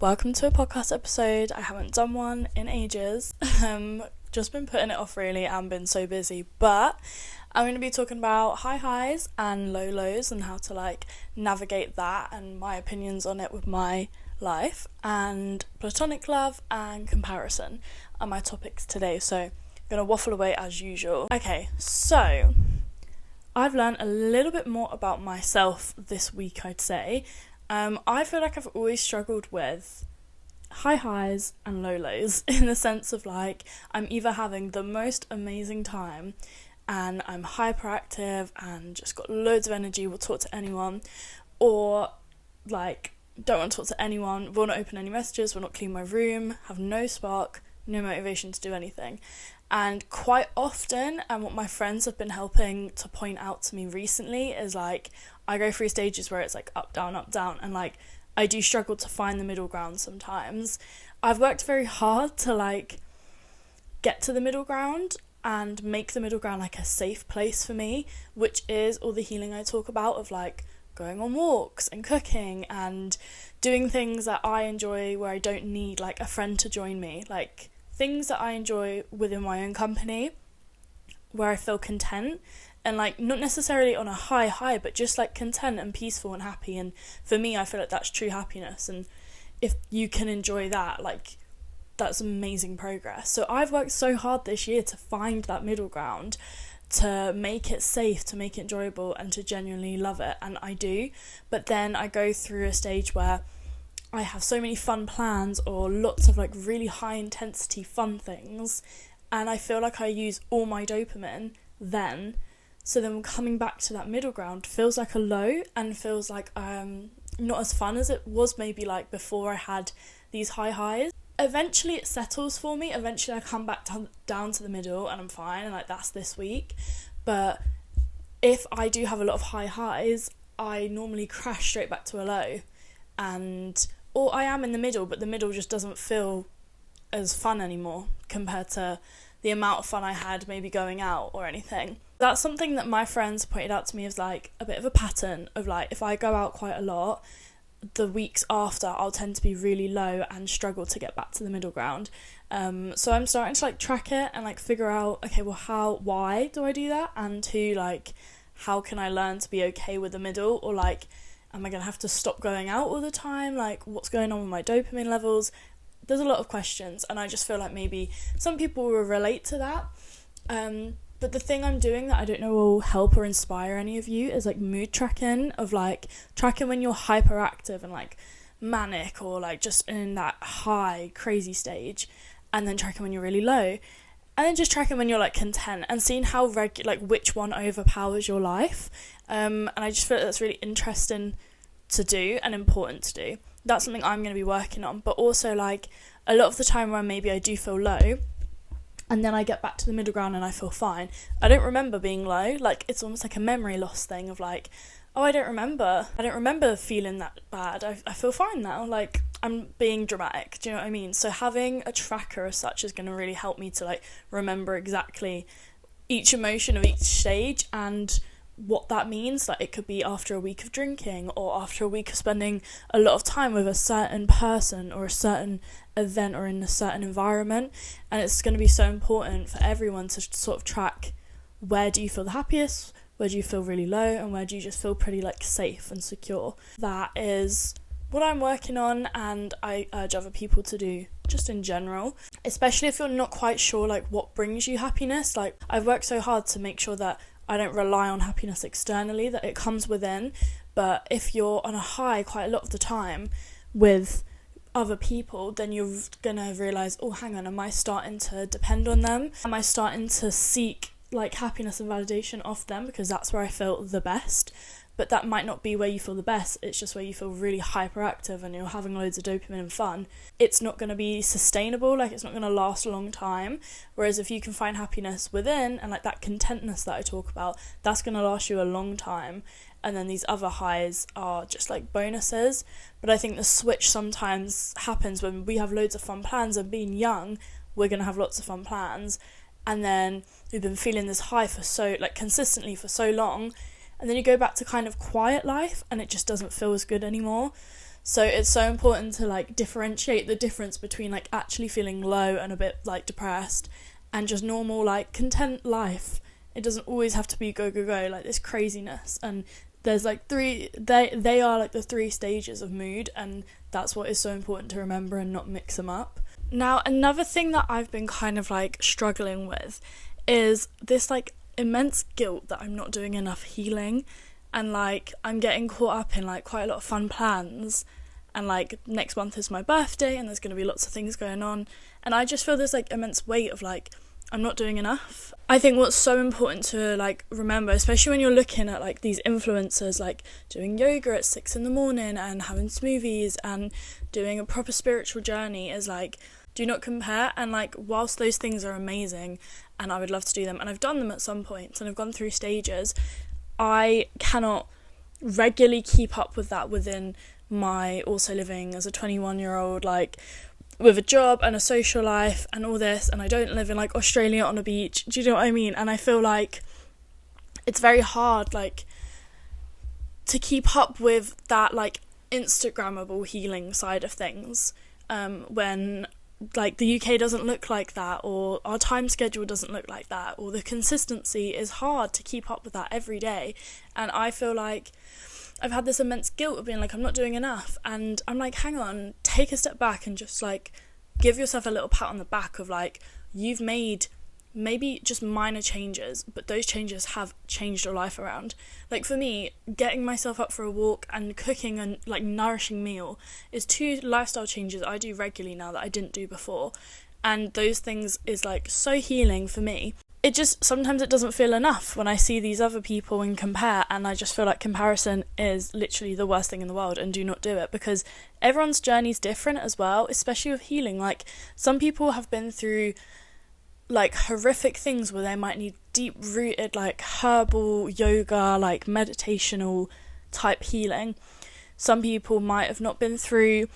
Welcome to a podcast episode. I haven't done one in ages. Just been putting it off really and been so busy, but I'm going to be talking about high highs and low lows and how to navigate that and my opinions on it with my life, and platonic love and comparison are my topics today, so I'm going to waffle away as usual. Okay, so I've learned a little bit more about myself this week, I'd say. I feel like I've always struggled with high highs and low lows in the sense of I'm either having the most amazing time and I'm hyperactive and just got loads of energy, will talk to anyone, or don't want to talk to anyone, will not open any messages, will not clean my room, have no spark, no motivation to do anything. And quite often, and what my friends have been helping to point out to me recently is I go through stages where it's up, down, and I do struggle to find the middle ground sometimes. I've worked very hard to get to the middle ground and make the middle ground a safe place for me, which is all the healing I talk about of going on walks and cooking and doing things that I enjoy where I don't need a friend to join me, things that I enjoy within my own company where I feel content and not necessarily on a high, but just content and peaceful and happy. And for me, I feel that's true happiness, and if you can enjoy that, that's amazing progress. So I've worked so hard this year to find that middle ground, to make it safe, to make it enjoyable, and to genuinely love it, and I do. But then I go through a stage where I have so many fun plans or lots of really high intensity fun things, and I feel I use all my dopamine then. So then coming back to that middle ground feels like a low and feels not as fun as it was maybe before I had these high highs. Eventually it settles for me. Eventually I come back down to the middle and I'm fine, and that's this week. But if I do have a lot of high highs, I normally crash straight back to a low, or I am in the middle, but the middle just doesn't feel as fun anymore compared to the amount of fun I had maybe going out or anything. That's something that my friends pointed out to me as a bit of a pattern of if I go out quite a lot, the weeks after I'll tend to be really low and struggle to get back to the middle ground. So I'm starting to track it and figure out, okay, well why do I do that, and how can I learn to be okay with the middle, or am I gonna have to stop going out all the time, what's going on with my dopamine levels? There's a lot of questions, and I just feel maybe some people will relate to that. But the thing I'm doing that I don't know will help or inspire any of you is mood tracking, of tracking when you're hyperactive and manic or just in that high crazy stage, and then tracking when you're really low, and then just tracking when you're content, and seeing how which one overpowers your life. And I just feel that's really interesting to do and important to do. That's something I'm going to be working on. But also a lot of the time where maybe I do feel low and then I get back to the middle ground and I feel fine, I don't remember being low. It's almost a memory loss thing of oh, I don't remember feeling that bad. I feel fine now. I'm being dramatic. Do you know what I mean? So having a tracker as such is going to really help me to remember exactly each emotion of each stage and what that means. It could be after a week of drinking, or after a week of spending a lot of time with a certain person or a certain event or in a certain environment. And it's going to be so important for everyone to sort of track, where do you feel the happiest, where do you feel really low, and where do you just feel pretty safe and secure. That is what I'm working on, and I urge other people to do just in general, especially if you're not quite sure what brings you happiness. I've worked so hard to make sure that I don't rely on happiness externally, that it comes within. But if you're on a high quite a lot of the time with other people, then you're gonna realise, oh, hang on, am I starting to depend on them? Am I starting to seek happiness and validation off them because that's where I feel the best? But that might not be where you feel the best. It's just where you feel really hyperactive and you're having loads of dopamine and fun. It's not going to be sustainable, it's not going to last a long time. Whereas if you can find happiness within and that contentness that I talk about, that's going to last you a long time. And then these other highs are just bonuses. But I think the switch sometimes happens when we have loads of fun plans, and being young, we're going to have lots of fun plans. And then we've been feeling this high for so consistently for so long, and then you go back to kind of quiet life and it just doesn't feel as good anymore. So it's so important to like differentiate the difference between like actually feeling low and a bit like depressed and just normal like content life. It doesn't always have to be go like this craziness. And there's like they are like the 3 stages of mood, and that's what is so important to remember and not mix them up. Now, another thing that I've been kind of like struggling with is this like immense guilt that I'm not doing enough healing, and like I'm getting caught up in like quite a lot of fun plans, and like next month is my birthday and there's going to be lots of things going on, and I just feel this like immense weight of like I'm not doing enough. I think what's so important to like remember, especially when you're looking at like these influencers like doing yoga at 6 a.m. and having smoothies and doing a proper spiritual journey, is like, do not compare. And like whilst those things are amazing and I would love to do them, and I've done them at some points and I've gone through stages, I cannot regularly keep up with that within my also living as a 21-year-old like with a job and a social life and all this, and I don't live in like Australia on a beach, do you know what I mean? And I feel like it's very hard like to keep up with that like Instagrammable healing side of things when like the UK doesn't look like that, or our time schedule doesn't look like that, or the consistency is hard to keep up with that every day. And I feel like I've had this immense guilt of being like, I'm not doing enough. And I'm like, hang on, take a step back and just like give yourself a little pat on the back of like, you've made maybe just minor changes, but those changes have changed your life around. Like for me, getting myself up for a walk and cooking a like nourishing meal is 2 lifestyle changes I do regularly now that I didn't do before. And those things is like so healing for me. It just, sometimes it doesn't feel enough when I see these other people and compare, and I just feel like comparison is literally the worst thing in the world, and do not do it, because everyone's journey is different as well, especially with healing. Like some people have been through like horrific things where they might need deep rooted like herbal yoga, like meditational type healing. Some people might have not been through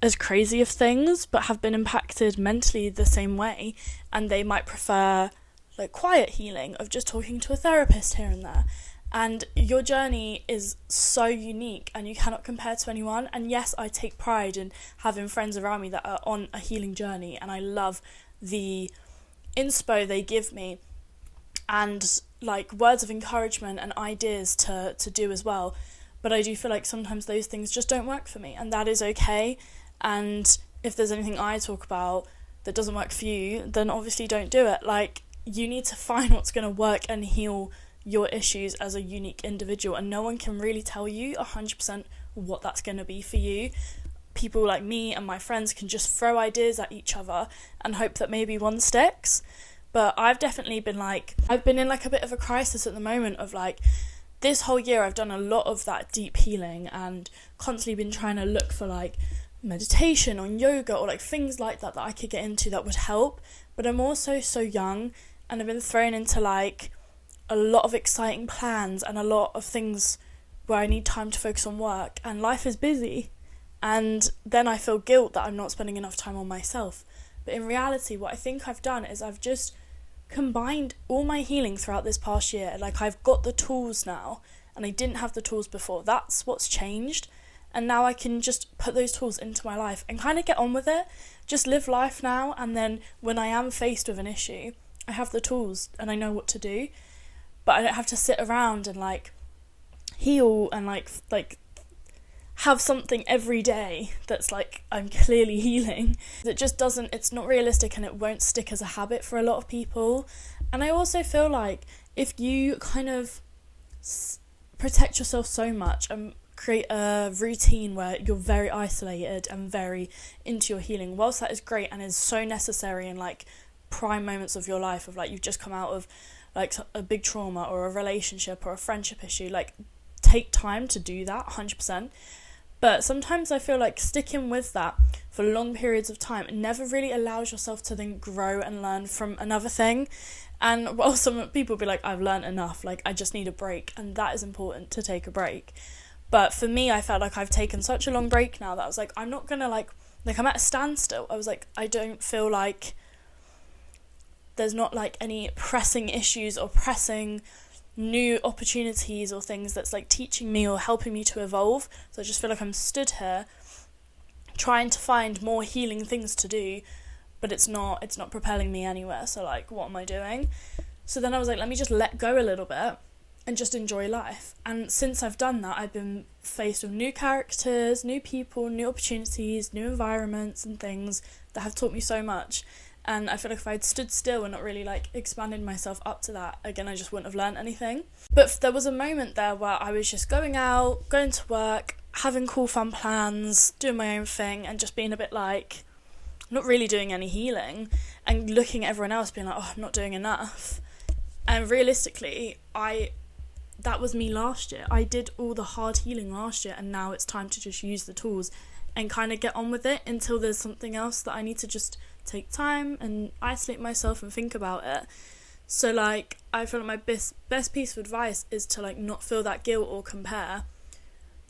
as crazy of things but have been impacted mentally the same way, and they might prefer like quiet healing of just talking to a therapist here and there. And your journey is so unique and you cannot compare to anyone. And yes, I take pride in having friends around me that are on a healing journey, and I love the inspo they give me and like words of encouragement and ideas to do as well. But I do feel like sometimes those things just don't work for me, and that is okay. And if there's anything I talk about that doesn't work for you, then obviously don't do it. Like, you need to find what's going to work and heal your issues as a unique individual, and no one can really tell you 100% what that's going to be for you. People like me and my friends can just throw ideas at each other and hope that maybe one sticks. But I've definitely been like, I've been in like a bit of a crisis at the moment of like, this whole year I've done a lot of that deep healing and constantly been trying to look for like meditation or yoga or like things like that I could get into that would help. But I'm also so young, and I've been thrown into like a lot of exciting plans and a lot of things where I need time to focus on work, and life is busy. And then I feel guilt that I'm not spending enough time on myself. But in reality, what I think I've done is I've just combined all my healing throughout this past year. Like, I've got the tools now, and I didn't have the tools before. That's what's changed. And now I can just put those tools into my life and kind of get on with it. Just live life now, and then when I am faced with an issue, I have the tools and I know what to do. But I don't have to sit around and like heal and like have something every day that's like I'm clearly healing. It just doesn't, it's not realistic, and it won't stick as a habit for a lot of people. And I also feel like if you kind of protect yourself so much and create a routine where you're very isolated and very into your healing, whilst that is great and is so necessary in like prime moments of your life of like you've just come out of like a big trauma or a relationship or a friendship issue, like take time to do that 100%. But sometimes I feel like sticking with that for long periods of time never really allows yourself to then grow and learn from another thing. And while some people be like, I've learned enough, like I just need a break, and that is important to take a break. But for me, I felt like I've taken such a long break now that I was like, I'm not gonna like I'm at a standstill. I was like, I don't feel like there's not like any pressing issues or pressing new opportunities or things that's like teaching me or helping me to evolve. So I just feel like I'm stood here trying to find more healing things to do, but it's not propelling me anywhere. So like, what am I doing? So then I was like, let me just let go a little bit and just enjoy life. And since I've done that, I've been faced with new characters, new people, new opportunities, new environments and things that have taught me so much. And I feel like if I'd stood still and not really like expanded myself up to that, again, I just wouldn't have learned anything. But there was a moment there where I was just going out, going to work, having cool fun plans, doing my own thing, and just being a bit like, not really doing any healing, and looking at everyone else being like, oh, I'm not doing enough. And realistically, that was me last year. I did all the hard healing last year, and now it's time to just use the tools and kind of get on with it until there's something else that I need to just take time and isolate myself and think about it. So like, I feel like my best piece of advice is to like not feel that guilt or compare.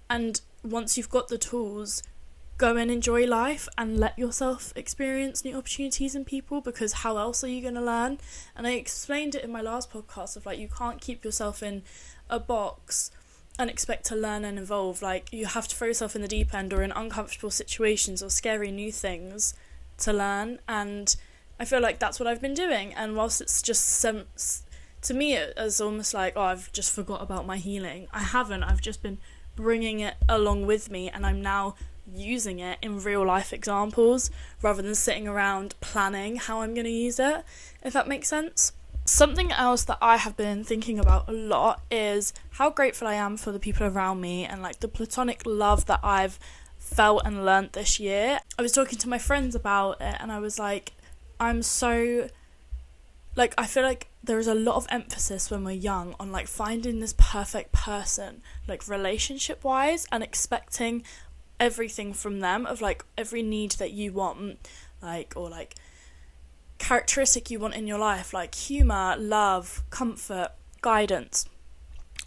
And once you've got the tools, go and enjoy life and let yourself experience new opportunities and people, because how else are you going to learn? And I explained it in my last podcast of like, you can't keep yourself in a box and expect to learn and evolve. Like, you have to throw yourself in the deep end or in uncomfortable situations or scary new things to learn. And I feel like that's what I've been doing. And whilst it's just to me it's almost like, oh, I've just forgot about my healing, I haven't. I've just been bringing it along with me, and I'm now using it in real life examples rather than sitting around planning how I'm going to use it, if that makes sense. Something else that I have been thinking about a lot is how grateful I am for the people around me and like the platonic love that I've felt and learnt this year. I was talking to my friends about it, and I was like, I'm so like, I feel like there is a lot of emphasis when we're young on like finding this perfect person, like relationship wise, and expecting everything from them, of like every need that you want, like, or like characteristic you want in your life, like humour, love, comfort, guidance,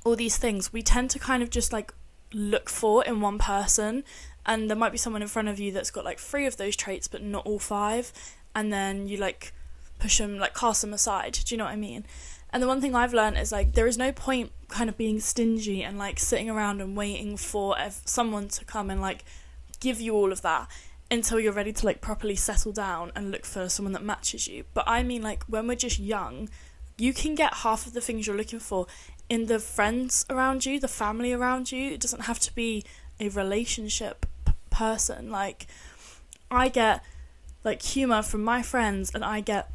all these things we tend to kind of just like look for in one person. And there might be someone in front of you that's got like 3 of those traits but not all 5, and then you like push them, like cast them aside. Do you know what I mean? And the one thing I've learned is like, there is no point kind of being stingy and like sitting around and waiting for someone to come and like give you all of that until you're ready to like properly settle down and look for someone that matches you. But I mean, like, when we're just young, you can get half of the things you're looking for in the friends around you, the family around you. It doesn't have to be a relationship person. Like, I get like humour from my friends, and I get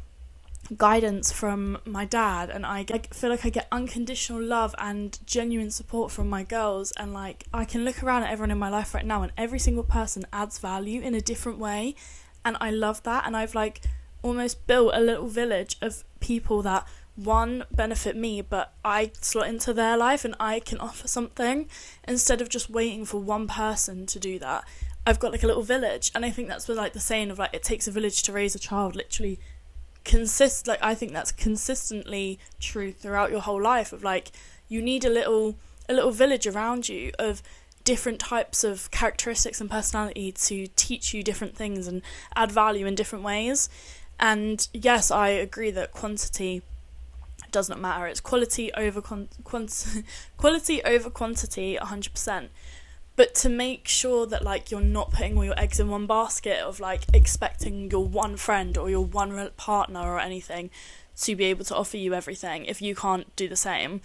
guidance from my dad, and I feel like I get unconditional love and genuine support from my girls. And like, I can look around at everyone in my life right now, and every single person adds value in a different way, and I love that. And I've like almost built a little village of people that, one, benefit me, but I slot into their life and I can offer something instead of just waiting for one person to do that. I've got like a little village, and I think that's what like the saying of like, it takes a village to raise a child literally I think that's consistently true throughout your whole life, of like, you need a little village around you of different types of characteristics and personality to teach you different things and add value in different ways. And yes, I agree that quantity does not matter. It's quality over quantity 100%. But to make sure that like you're not putting all your eggs in one basket of like expecting your one friend or your one partner or anything to be able to offer you everything if you can't do the same.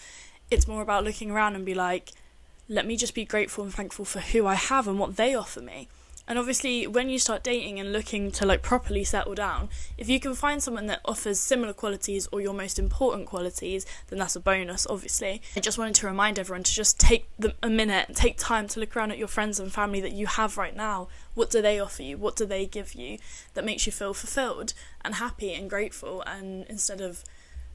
It's more about looking around and be like, let me just be grateful and thankful for who I have and what they offer me. And obviously, when you start dating and looking to like properly settle down, if you can find someone that offers similar qualities or your most important qualities, then that's a bonus, obviously. I just wanted to remind everyone to just take a minute and take time to look around at your friends and family that you have right now. What do they offer you? What do they give you that makes you feel fulfilled and happy and grateful? And instead of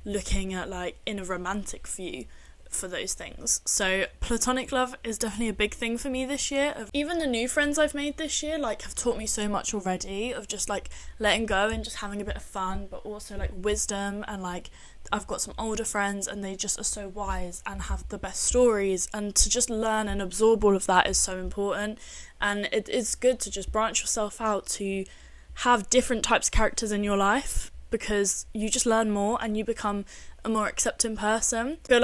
looking at like in a romantic view for those things. So platonic love is definitely a big thing for me this year. Even the new friends I've made this year like have taught me so much already, of just like letting go and just having a bit of fun, but also like wisdom. And like, I've got some older friends and they just are so wise and have the best stories, and to just learn and absorb all of that is so important. And it is good to just branch yourself out to have different types of characters in your life, because you just learn more and you become a more accepting person. I feel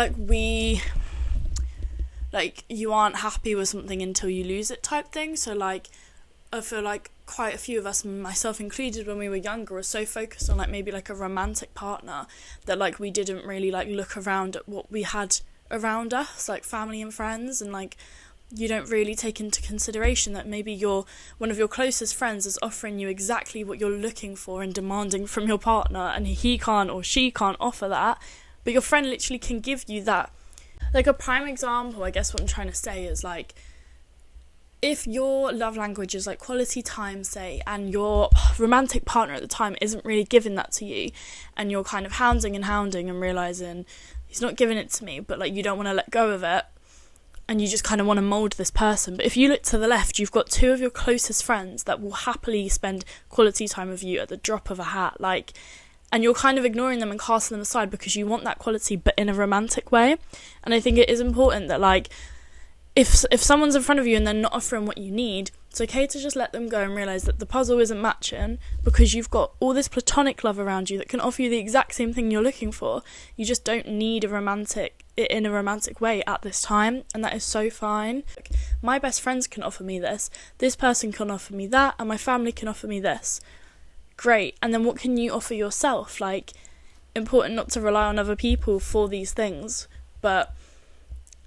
like you aren't happy with something until you lose it type thing. So like I feel like quite a few of us, myself included, when we were younger, were so focused on like maybe like a romantic partner that like we didn't really like look around at what we had around us, like family and friends, and like you don't really take into consideration that maybe one of your closest friends is offering you exactly what you're looking for and demanding from your partner, and he can't or she can't offer that, but your friend literally can give you that. Like a prime example, I guess what I'm trying to say is like, if your love language is like quality time, say, and your romantic partner at the time isn't really giving that to you, and you're kind of hounding and realising he's not giving it to me, but like you don't want to let go of it, and you just kind of want to mould this person. But if you look to the left, you've got two of your closest friends that will happily spend quality time with you at the drop of a hat, like, and you're kind of ignoring them and casting them aside because you want that quality but in a romantic way. And I think it is important that like if someone's in front of you and they're not offering what you need, it's okay to just let them go and realise that the puzzle isn't matching, because you've got all this platonic love around you that can offer you the exact same thing you're looking for. You just don't need it in a romantic way at this time, and that is so fine. My best friends can offer me this person can offer me that, and my family can offer me this. Great. And then what can you offer yourself? Like, important not to rely on other people for these things, but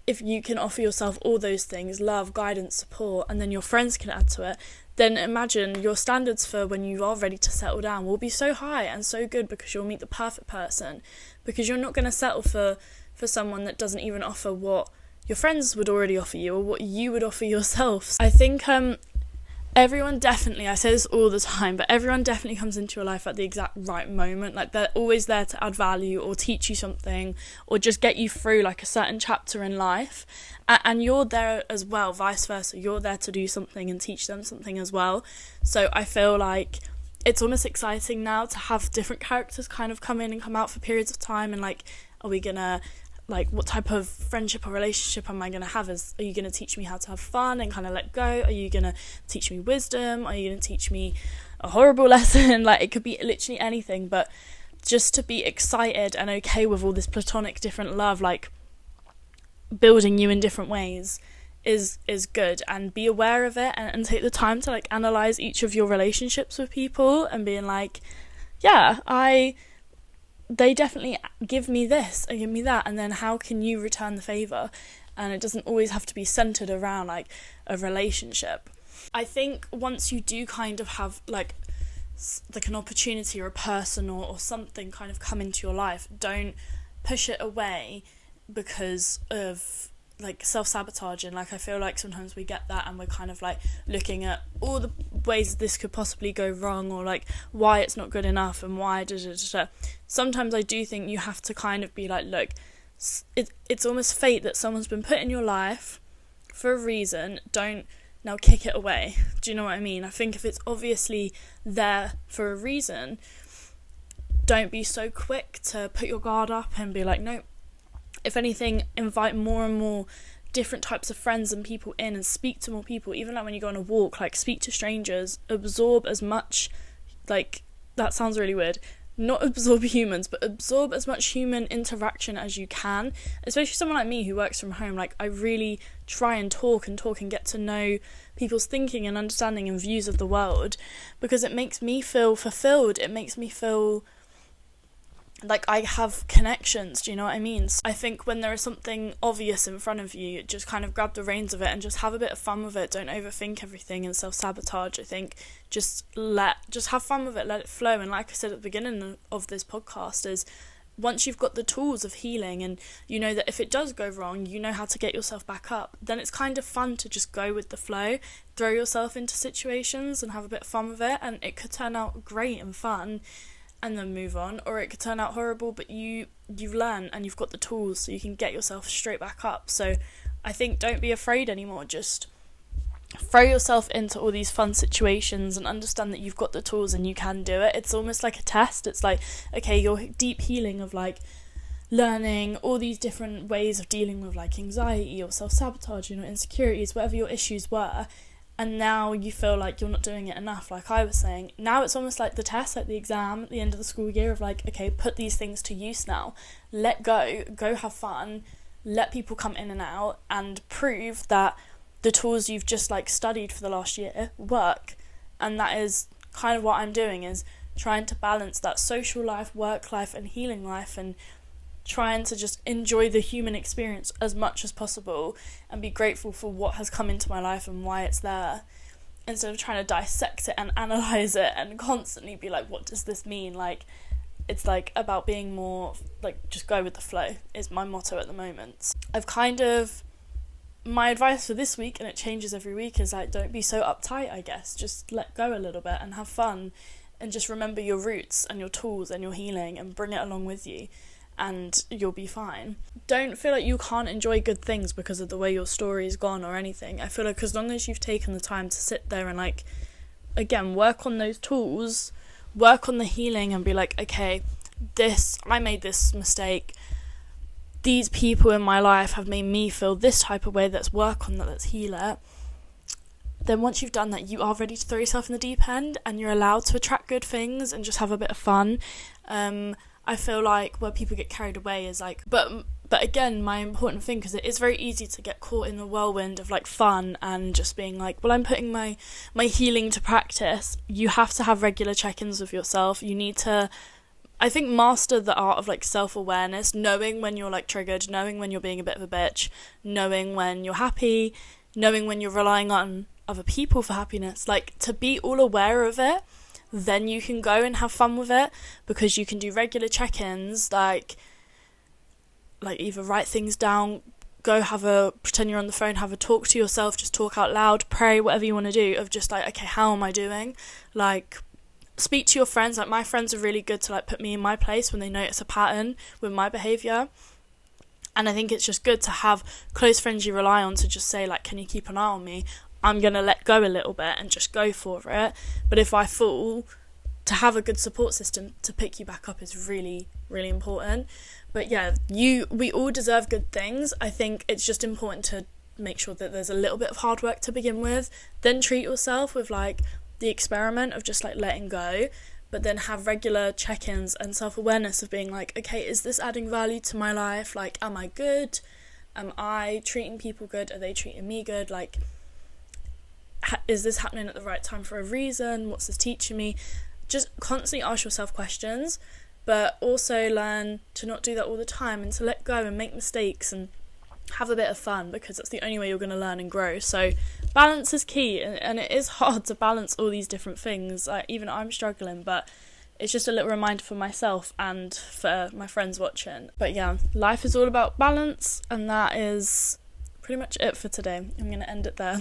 if you can offer yourself all those things, love, guidance, support, and then your friends can add to it, then imagine your standards for when you are ready to settle down will be so high and so good, because you'll meet the perfect person, because you're not going to settle for someone that doesn't even offer what your friends would already offer you or what you would offer yourself. I think everyone definitely, I say this all the time, but everyone definitely comes into your life at the exact right moment. Like, they're always there to add value or teach you something or just get you through like a certain chapter in life, and you're there as well, vice versa. You're there to do something and teach them something as well. So I feel like it's almost exciting now to have different characters kind of come in and come out for periods of time, and like, are we gonna, like, what type of friendship or relationship am I going to have? Are you going to teach me how to have fun and kind of let go? Are you going to teach me wisdom? Are you going to teach me a horrible lesson? Like, it could be literally anything, but just to be excited and okay with all this platonic different love, like, building you in different ways is good, and be aware of it, and take the time to, like, analyse each of your relationships with people and being like, yeah, they definitely give me this and give me that, and then how can you return the favour? And it doesn't always have to be centred around like a relationship. I think once you do kind of have like an opportunity or a person or something kind of come into your life, don't push it away because of like self-sabotaging. Like, I feel like sometimes we get that and we're kind of like looking at all the ways this could possibly go wrong, or like why it's not good enough and why Sometimes I do think you have to kind of be like, look, it's almost fate that someone's been put in your life for a reason. Don't now kick it away. Do you know what I mean? I think if it's obviously there for a reason, don't be so quick to put your guard up and be like, nope. If anything, invite more and more different types of friends and people in, and speak to more people. Even like when you go on a walk, like, speak to strangers, absorb as much, like, that sounds really weird, not absorb humans, but absorb as much human interaction as you can, especially someone like me who works from home. Like, I really try and talk and get to know people's thinking and understanding and views of the world, because it makes me feel fulfilled. It makes me feel like I have connections, do you know what I mean? So I think when there is something obvious in front of you, just kind of grab the reins of it and just have a bit of fun with it. Don't overthink everything and self-sabotage. I think just have fun with it, let it flow. And like I said at the beginning of this podcast, is once you've got the tools of healing and you know that if it does go wrong, you know how to get yourself back up, then it's kind of fun to just go with the flow, throw yourself into situations and have a bit of fun with it, and it could turn out great and fun, and then move on, or it could turn out horrible, but you've learned and you've got the tools so you can get yourself straight back up. So I think don't be afraid anymore. Just throw yourself into all these fun situations and understand that you've got the tools and you can do it. It's almost like a test. It's like, okay, your deep healing of like learning all these different ways of dealing with like anxiety or self-sabotage, insecurities, whatever your issues were, and now you feel like you're not doing it enough, like I was saying. Now it's almost like the test, like the exam at the end of the school year of like, okay, put these things to use now. Let go have fun, let people come in and out, and prove that the tools you've just like studied for the last year work. And that is kind of what I'm doing, is trying to balance that social life, work life, and healing life, and trying to just enjoy the human experience as much as possible and be grateful for what has come into my life and why it's there, instead of trying to dissect it and analyse it and constantly be like, what does this mean? Like, it's like about being more like, just go with the flow is my motto at the moment. My advice for this week, and it changes every week, is like, don't be so uptight, I guess. Just let go a little bit and have fun, and just remember your roots and your tools and your healing and bring it along with you, and you'll be fine. Don't feel like you can't enjoy good things because of the way your story's gone or anything. I feel like as long as you've taken the time to sit there and like, again, work on those tools, work on the healing, and be like, okay, I made this mistake, these people in my life have made me feel this type of way, let's work on that, let's heal it. Then once you've done that, you are ready to throw yourself in the deep end, and you're allowed to attract good things and just have a bit of fun. I feel like where people get carried away is like, but again, my important thing, because it is very easy to get caught in the whirlwind of like fun and just being like, well, I'm putting my healing to practice. You have to have regular check-ins with yourself. You need to, I think, master the art of like self-awareness, knowing when you're like triggered, knowing when you're being a bit of a bitch, knowing when you're happy, knowing when you're relying on other people for happiness. Like, to be all aware of it, then you can go and have fun with it, because you can do regular check-ins, like either write things down, pretend you're on the phone, have a talk to yourself, just talk out loud, pray, whatever you want to do, of just like, okay, how am I doing? Like, speak to your friends. Like, my friends are really good to like put me in my place when they notice a pattern with my behaviour. And I think it's just good to have close friends you rely on to just say like, can you keep an eye on me? I'm going to let go a little bit and just go for it. But if I fall, to have a good support system to pick you back up is really, really important. But yeah, we all deserve good things. I think it's just important to make sure that there's a little bit of hard work to begin with. Then treat yourself with like the experiment of just like letting go, but then have regular check-ins and self-awareness of being like, okay, is this adding value to my life? Like, am I good? Am I treating people good? Are they treating me good? Like, is this happening at the right time for a reason? What's this teaching me? Just constantly ask yourself questions, but also learn to not do that all the time, and to let go and make mistakes and have a bit of fun, because that's the only way you're going to learn and grow. So balance is key, and it is hard to balance all these different things. Even I'm struggling, but it's just a little reminder for myself and for my friends watching. But yeah, life is all about balance, and that is pretty much it for today. I'm going to end it there.